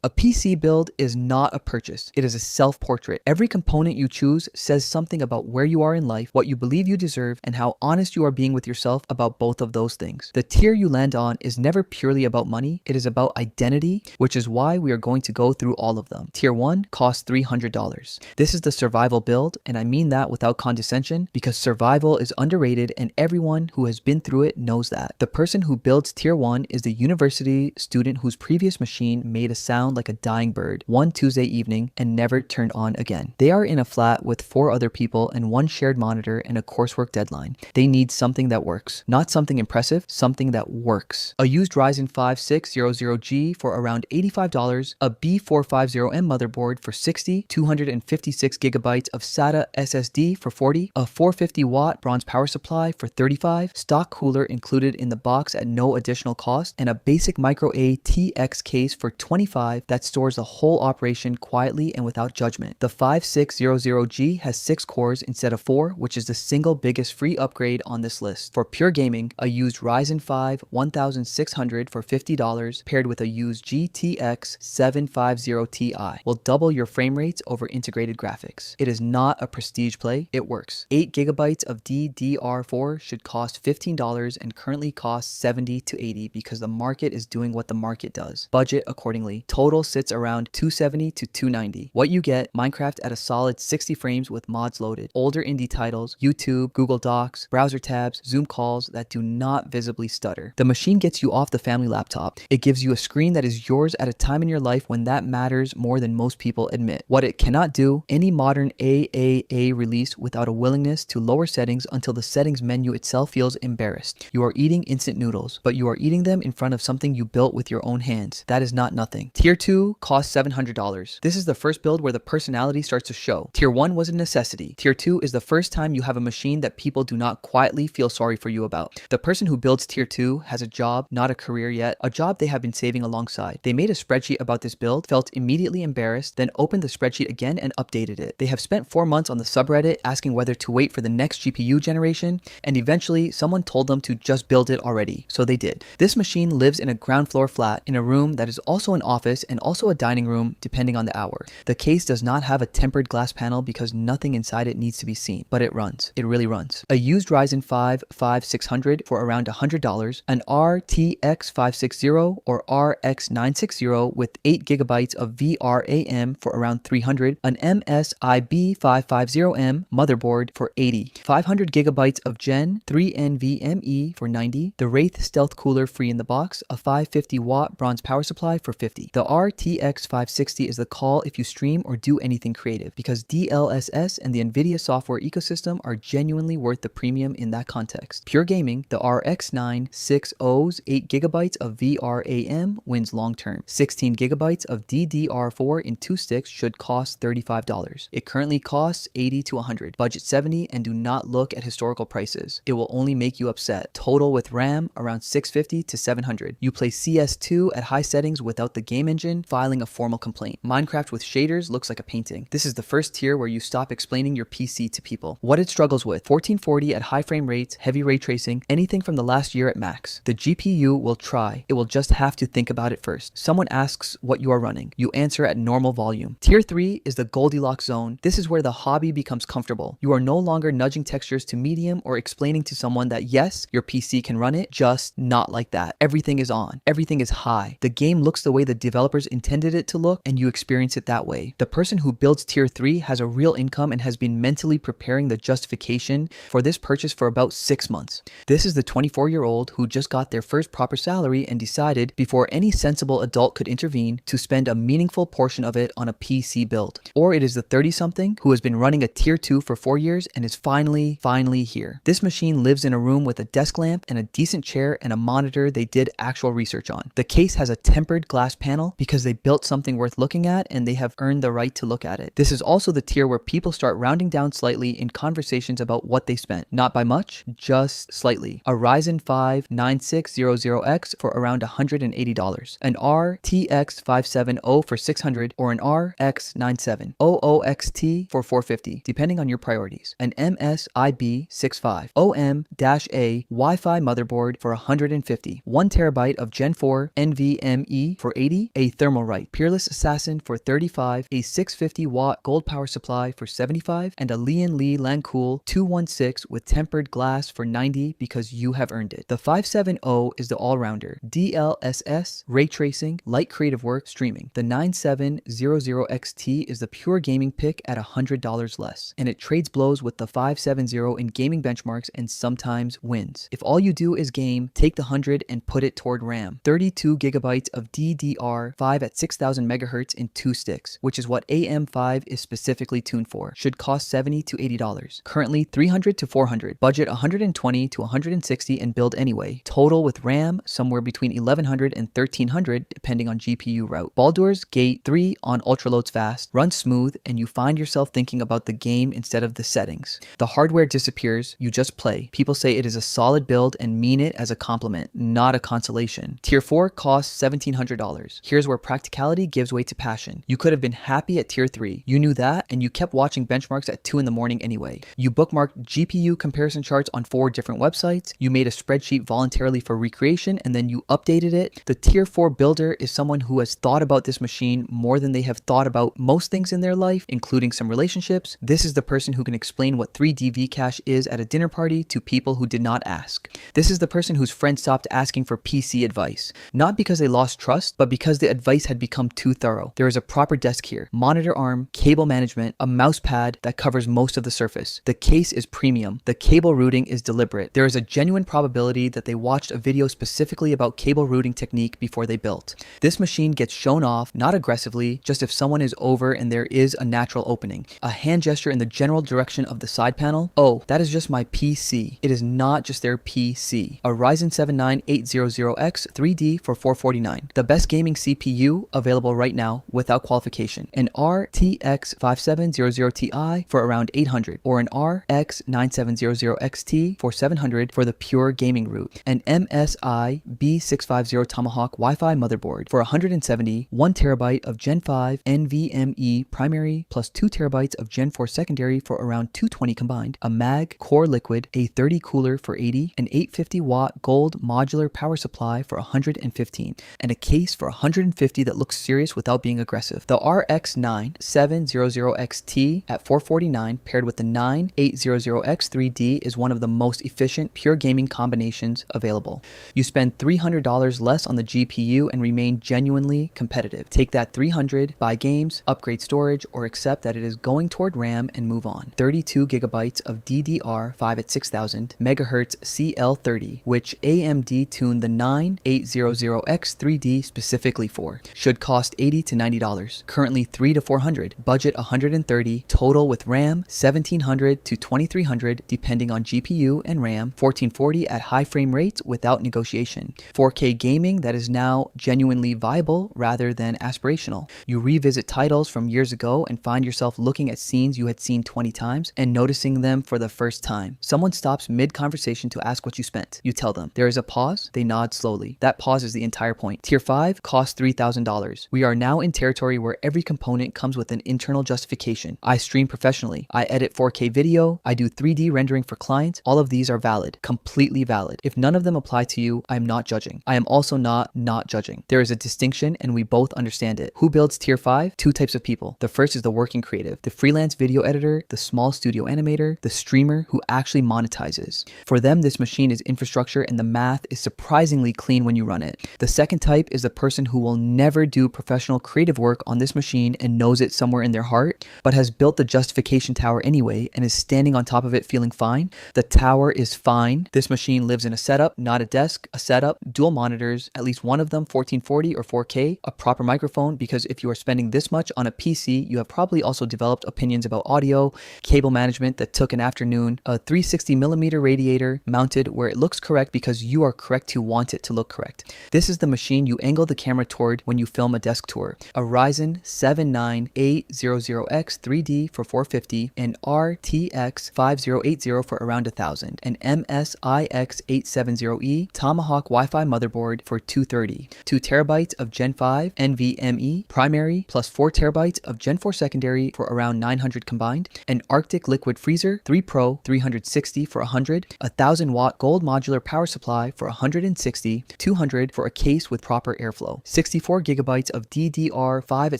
A PC build is not a purchase. It is a self-portrait. Every component you choose says something about where you are in life, what you believe you deserve, and how honest you are being with yourself about both of those things. The tier you land on is never purely about money. It is about identity, which is why we are going to go through all of them. Tier 1 costs $300. This is the survival build, and I mean that without condescension because survival is underrated and everyone who has been through it knows that. The person who builds tier 1 is the university student whose previous machine made a sound like a dying bird one Tuesday evening and never turned on again. They are in a flat with 4 other people and one shared monitor and a coursework deadline. They need something that works. Not something impressive, something that works. A used Ryzen 5 600G for around $85, a B450M motherboard for $60, 256 gigabytes of SATA SSD for $40, a 450 watt bronze power supply for $35, stock cooler included in the box at no additional cost, and a basic micro A TX case for $25 that stores the whole operation quietly and without judgment. The 5600G has 6 cores instead of 4, which is the single biggest free upgrade on this list. For pure gaming, a used Ryzen 5 1600 for $50 paired with a used GTX 750 Ti will double your frame rates over integrated graphics. It is not a prestige play, it works. 8 gigabytes of DDR4 should cost $15 and currently costs $70 to $80 because the market is doing what the market does. Budget accordingly. Total sits around $270 to $290. What you get: Minecraft at a solid 60 frames with mods loaded, older indie titles, YouTube, Google Docs, browser tabs, Zoom calls that do not visibly stutter. The machine gets you off the family laptop. It gives you a screen that is yours at a time in your life when that matters more than most people admit. What it cannot do: any modern AAA release without a willingness to lower settings until the settings menu itself feels embarrassed. You are eating instant noodles, but you are eating them in front of something you built with your own hands. That is not nothing. Tier 2 costs $700. This is the first build where the personality starts to show. Tier 1 was a necessity. Tier 2 is the first time you have a machine that people do not quietly feel sorry for you about. The person who builds tier 2 has a job, not a career yet, a job they have been saving alongside. They made a spreadsheet about this build, felt immediately embarrassed, then opened the spreadsheet again and updated it. They have spent 4 months on the subreddit asking whether to wait for the next GPU generation, and eventually someone told them to just build it already, so they did. This machine lives in a ground floor flat in a room that is also an office and also a dining room depending on the hour. The case does not have a tempered glass panel because nothing inside it needs to be seen, but it runs. It really runs. A used Ryzen 5 5600 for around $100, an RTX 560 or RX 960 with 8 gigabytes of VRAM for around $300, an MSIB 550M motherboard for $80, 500 gigabytes of Gen 3 NVMe for $90, the Wraith Stealth Cooler free in the box, a 550 watt bronze power supply for $50. The RTX 560 is the call if you stream or do anything creative because DLSS and the NVIDIA software ecosystem are genuinely worth the premium in that context. Pure gaming, the RX 960's 8 gigabytes of VRAM wins long term. 16 gigabytes of DDR4 in 2 sticks should cost $35. It currently costs $80 to $100. Budget $70 and do not look at historical prices. It will only make you upset. Total with RAM around $650 to $700. You play CS2 at high settings without the game engine, filing a formal complaint. Minecraft with shaders looks like a painting. This is the first tier where you stop explaining your PC to people. What it struggles with: 1440 at high frame rates, heavy ray tracing, anything from the last year at max. The GPU will try. It will just have to think about it first. Someone asks what you are running. You answer at normal volume. Tier 3 is the Goldilocks zone. This is where the hobby becomes comfortable. You are no longer nudging textures to medium or explaining to someone that yes, your PC can run it, just not like that. Everything is on. Everything is high. The game looks the way the developers intended it to look, and you experience it that way. The person who builds tier 3 has a real income and has been mentally preparing the justification for this purchase for about 6 months. This is the 24-year-old who just got their first proper salary and decided, before any sensible adult could intervene, to spend a meaningful portion of it on a PC build. Or it is the 30-something who has been running a tier 2 for 4 years and is finally here. This machine lives in a room with a desk lamp and a decent chair and a monitor they did actual research on. The case has a tempered glass panel because they built something worth looking at and they have earned the right to look at it. This is also the tier where people start rounding down slightly in conversations about what they spent. Not by much, just slightly. A Ryzen 5 9600X for around $180, an RTX 570 for $600, or an RX 9700XT for $450, depending on your priorities. An MSIB 65 OM-A Wi-Fi motherboard for $150, 1 terabyte of Gen 4 NVMe for $80, a Thermalright, Peerless Assassin for $35, a 650 watt gold power supply for $75, and a Lian Li Lancool 216 with tempered glass for $90 because you have earned it. The 570 is the all-rounder, DLSS, ray tracing, light creative work, streaming. The 9700XT is the pure gaming pick at $100 less, and it trades blows with the 570 in gaming benchmarks and sometimes wins. If all you do is game, take the 100 and put it toward RAM. 32 gigabytes of DDR5 at 6000 megahertz in 2 sticks, which is what AM5 is specifically tuned for. Should cost $70 to $80. Currently $300 to $400. Budget $120 to $160 and build anyway. Total with RAM somewhere between $1100 and $1300 depending on GPU route. Baldur's Gate 3 on ultra loads fast, runs smooth, and you find yourself thinking about the game instead of the settings. The hardware disappears, you just play. People say it is a solid build and mean it as a compliment, not a consolation. Tier 4 costs $1,700. Here's where practicality gives way to passion. You could have been happy at Tier 3. You knew that, and you kept watching benchmarks at 2 in the morning anyway. You bookmarked GPU comparison charts on 4 different websites. You made a spreadsheet voluntarily for recreation, and then you updated it. The Tier 4 builder is someone who has thought about this machine more than they have thought about most things in their life, including some relationships. This is the person who can explain what 3D Vcache is at a dinner party to people who did not ask. This is the person whose friend stopped asking for PC advice, not because they lost trust, but because the advice had become too thorough. There is a proper desk here, monitor arm, cable management, a mouse pad that covers most of the surface. The case is premium. The cable routing is deliberate. There is a genuine probability that they watched a video specifically about cable routing technique before they built. This machine gets shown off, not aggressively, just if someone is over and there is a natural opening. A hand gesture in the general direction of the side panel. Oh, that is just my PC. It is not just their PC. A Ryzen 7 9800X 3D for $449. The best gaming CPU available right now without qualification. An RTX 5700 Ti for around $800, or an RX 9700 XT for $700 for the pure gaming route. An MSI B650 Tomahawk Wi-Fi motherboard for $170, 1TB of Gen 5 NVMe primary plus 2TB of Gen 4 secondary for around $220 combined. A MAG Core Liquid A30 cooler for $80, an 850 watt gold modular power supply for $115, and a case for $150 that looks serious without being aggressive. The RX 9700XT at $449 paired with the 9800X 3D is one of the most efficient pure gaming combinations available. You spend $300 less on the GPU and remain genuinely competitive. Take that $300, buy games, upgrade storage, or accept that it is going toward RAM and move on. 32 gigabytes of DDR5 at 6000 megahertz CL30, which AMD tuned the 9800X 3D specifically for. Should cost $80 to $90. Currently $300 to $400. Budget $130. Total with RAM $1,700 to $2,300 depending on GPU and RAM. 1440 at high frame rates without negotiation. 4K gaming that is now genuinely viable rather than aspirational. You revisit titles from years ago and find yourself looking at scenes you had seen 20 times and noticing them for the first time. Someone stops mid-conversation to ask what you spent. You tell them. There is a pause. They nod slowly. That pause is the entire point. Tier 5 costs $3,000. We are now in territory where every component comes with an internal justification. I stream professionally. I edit 4K video. I do 3D rendering for clients. All of these are valid. Completely valid. If none of them apply to you, I am not judging. I am also not judging. There is a distinction and we both understand it. Who builds Tier 5? Two types of people. The first is the working creative, the freelance video editor, the small studio animator, the streamer who actually monetizes. For them, this machine is infrastructure and the math is surprisingly clean when you run it. The second type is the person who will never do professional creative work on this machine and knows it somewhere in their heart, but has built the justification tower anyway and is standing on top of it feeling fine. The tower is fine. This machine lives in a setup, not a desk, a setup, dual monitors, at least one of them 1440 or 4K, a proper microphone, because if you are spending this much on a PC, you have probably also developed opinions about audio, cable management that took an afternoon, a 360mm radiator mounted where it looks correct because you are correct to want it to look correct. This is the machine you angle the camera toward when you film a desk tour. A Ryzen 7 9800X 3D for $450, an RTX 5080 for around $1,000, an MSI X870E Tomahawk Wi-Fi motherboard for $230, 2TB of Gen 5 NVMe primary plus 4TB of Gen 4 secondary for around $900 combined, an Arctic liquid freezer 3 Pro 360 for $100, a 1000 watt gold modular power supply for $160, $200 for a case with proper airflow, 60 64 gigabytes of DDR5 at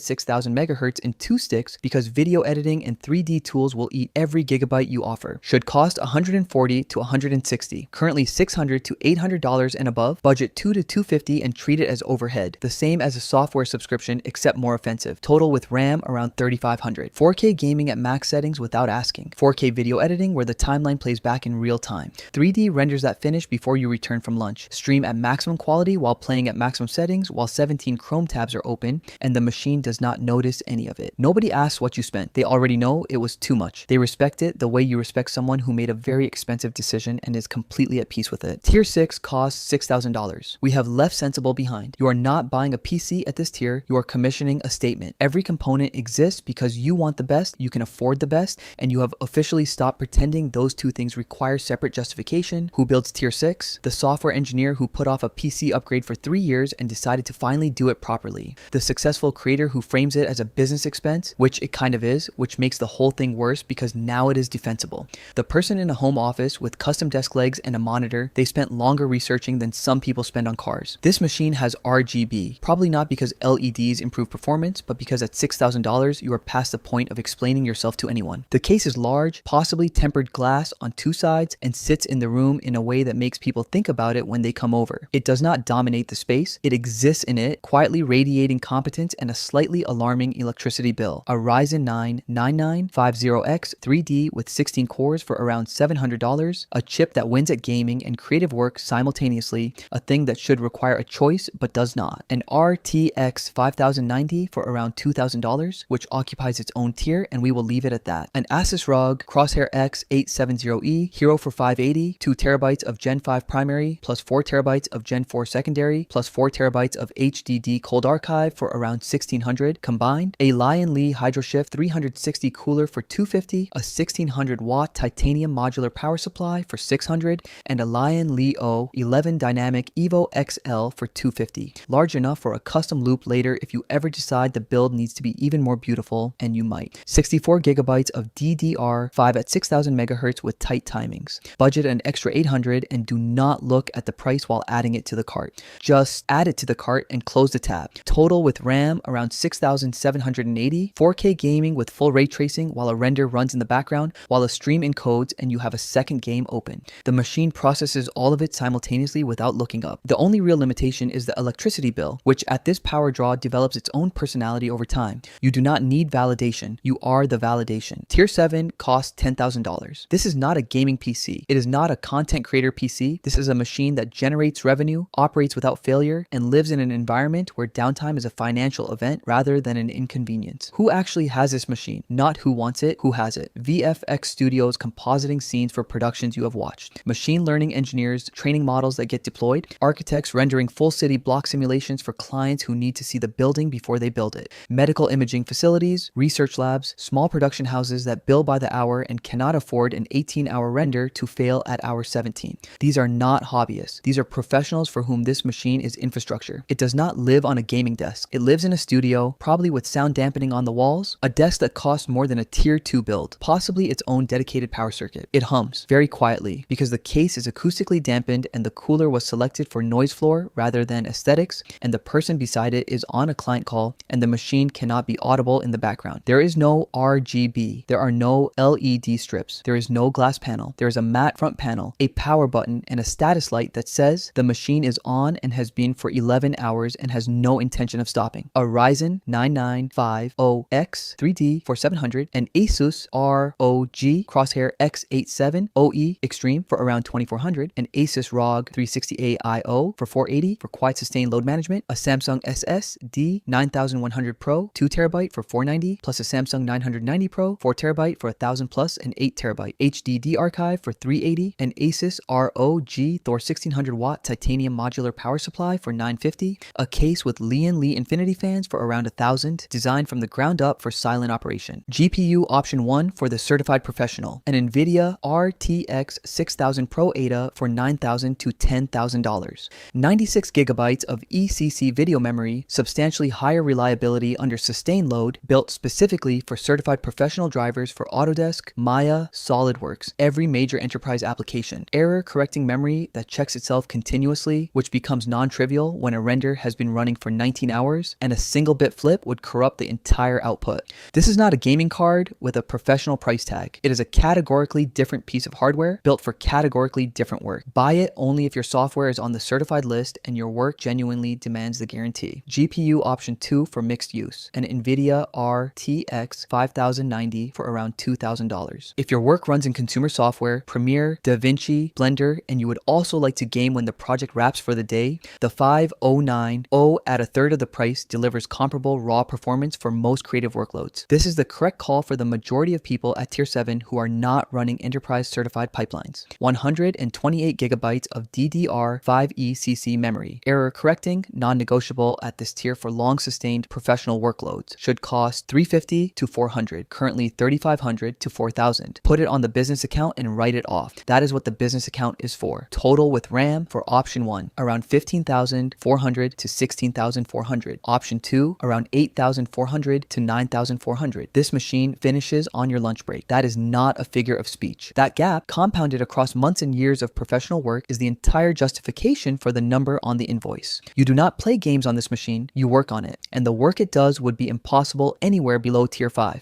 6000 megahertz in 2 sticks because video editing and 3D tools will eat every gigabyte you offer. Should cost $140 to $160. Currently $600 to $800 and above. Budget $200 to $250 and treat it as overhead. The same as a software subscription except more offensive. Total with RAM around $3,500. 4K gaming at max settings without asking. 4K video editing where the timeline plays back in real time. 3D renders that finish before you return from lunch. Stream at maximum quality while playing at maximum settings while 17 Chrome tabs are open and the machine does not notice any of it. Nobody asks what you spent. They already know it was too much. They respect it the way you respect someone who made a very expensive decision and is completely at peace with it. Tier 6 costs $6,000. We have left Sensible behind. You are not buying a PC at this tier. You are commissioning a statement. Every component exists because you want the best, you can afford the best, and you have officially stopped pretending those two things require separate justification. Who builds Tier 6? The software engineer who put off a PC upgrade for 3 years and decided to finally do it properly. The successful creator who frames it as a business expense, which it kind of is, which makes the whole thing worse because now it is defensible. The person in a home office with custom desk legs and a monitor, they spent longer researching than some people spend on cars. This machine has RGB, probably not because LEDs improve performance, but because at $6,000 you are past the point of explaining yourself to anyone. The case is large, possibly tempered glass on 2 sides, and sits in the room in a way that makes people think about it when they come over. It does not dominate the space, it exists in it, quietly radiating competence and a slightly alarming electricity bill. A Ryzen 9 9950X 3D with 16 cores for around $700, a chip that wins at gaming and creative work simultaneously, a thing that should require a choice but does not. An RTX 5090 for around $2,000, which occupies its own tier, and we will leave it at that. An Asus ROG Crosshair X 870E Hero for $580, 2 terabytes of Gen 5 primary, plus 4 terabytes of Gen 4 secondary, plus 4 terabytes of HDD cold archive for around $1,600 combined. A Lion Li HydroShift 360 cooler for $250, a 1600 watt titanium modular power supply for $600, and a Lion Li O 11 Dynamic Evo XL for $250. Large enough for a custom loop later if you ever decide the build needs to be even more beautiful, and you might. 64 gigabytes of DDR5 at 6000 megahertz with tight timings. Budget an extra $800 and do not look at the price while adding it to the cart. Just add it to the cart and close the tab. Total with RAM around 6780, 4K gaming with full ray tracing while a render runs in the background while a stream encodes and you have a second game open. The machine processes all of it simultaneously without looking up. The only real limitation is the electricity bill, which at this power draw develops its own personality over time. You do not need validation. You are the validation. Tier 7 costs $10,000. This is not a gaming PC. It is not a content creator PC. This is a machine that generates revenue, operates without failure, and lives in an environment where downtime is a financial event rather than an inconvenience. Who actually has this machine? Not who wants it, who has it. VFX Studios compositing scenes for productions you have watched. Machine learning engineers training models that get deployed. Architects rendering full city block simulations for clients who need to see the building before they build it. Medical imaging facilities, research labs, small production houses that bill by the hour and cannot afford an 18-hour render to fail at hour 17. These are not hobbyists. These are professionals for whom this machine is infrastructure. It does not live on a gaming desk. It lives in a studio, probably with sound dampening on the walls, a desk that costs more than a tier 2 build, possibly its own dedicated power circuit. It hums very quietly because the case is acoustically dampened and the cooler was selected for noise floor rather than aesthetics, and the person beside it is on a client call and the machine cannot be audible in the background. There is no RGB. There are no LED strips. There is no glass panel. There is a matte front panel, a power button, and a status light that says the machine is on and has been for 11 hours and has no intention of stopping. A Ryzen 9950X 3D for $700, an Asus ROG Crosshair X87 OE Extreme for around $2,400, an Asus ROG 360A IO for $480 for quiet sustained load management, a Samsung SSD 9100 Pro 2TB for $490, plus a Samsung 990 Pro 4TB for $1,000 plus an 8TB HDD archive for $380, an Asus ROG Thor 1600 watt titanium modular power supply for $950, a case with Lian Li Infinity fans for around $1,000, designed from the ground up for silent operation. GPU option 1 for the certified professional, an NVIDIA RTX 6000 Pro Ada for $9,000 to $10,000. 96 gigabytes of ECC video memory, substantially higher reliability under sustained load, built specifically for certified professional drivers for Autodesk, Maya, SolidWorks, every major enterprise application. Error correcting memory that checks itself continuously, which becomes non-trivial when a render has been been running for 19 hours, and a single bit flip would corrupt the entire output. This is not a gaming card with a professional price tag. It is a categorically different piece of hardware built for categorically different work. Buy it only if your software is on the certified list and your work genuinely demands the guarantee. GPU option 2 for mixed use, an NVIDIA RTX 5090 for around $2,000. If your work runs in consumer software, Premiere, DaVinci, Blender, and you would also like to game when the project wraps for the day, the 5090 at a third of the price delivers comparable raw performance for most creative workloads. This is the correct call for the majority of people at Tier 7 who are not running enterprise certified pipelines. 128 gigabytes of DDR5ECC memory. Error correcting, non-negotiable at this tier for long sustained professional workloads. Should cost $350 to $400, currently $3,500 to $4,000. Put it on the business account and write it off. That is what the business account is for. Total with RAM for option 1, around $15,400 to $16,400. Option 2, around $8,400 to $9,400. This machine finishes on your lunch break. That is not a figure of speech. That gap, compounded across months and years of professional work, is the entire justification for the number on the invoice. You do not play games on this machine, you work on it, and the work it does would be impossible anywhere below Tier 5.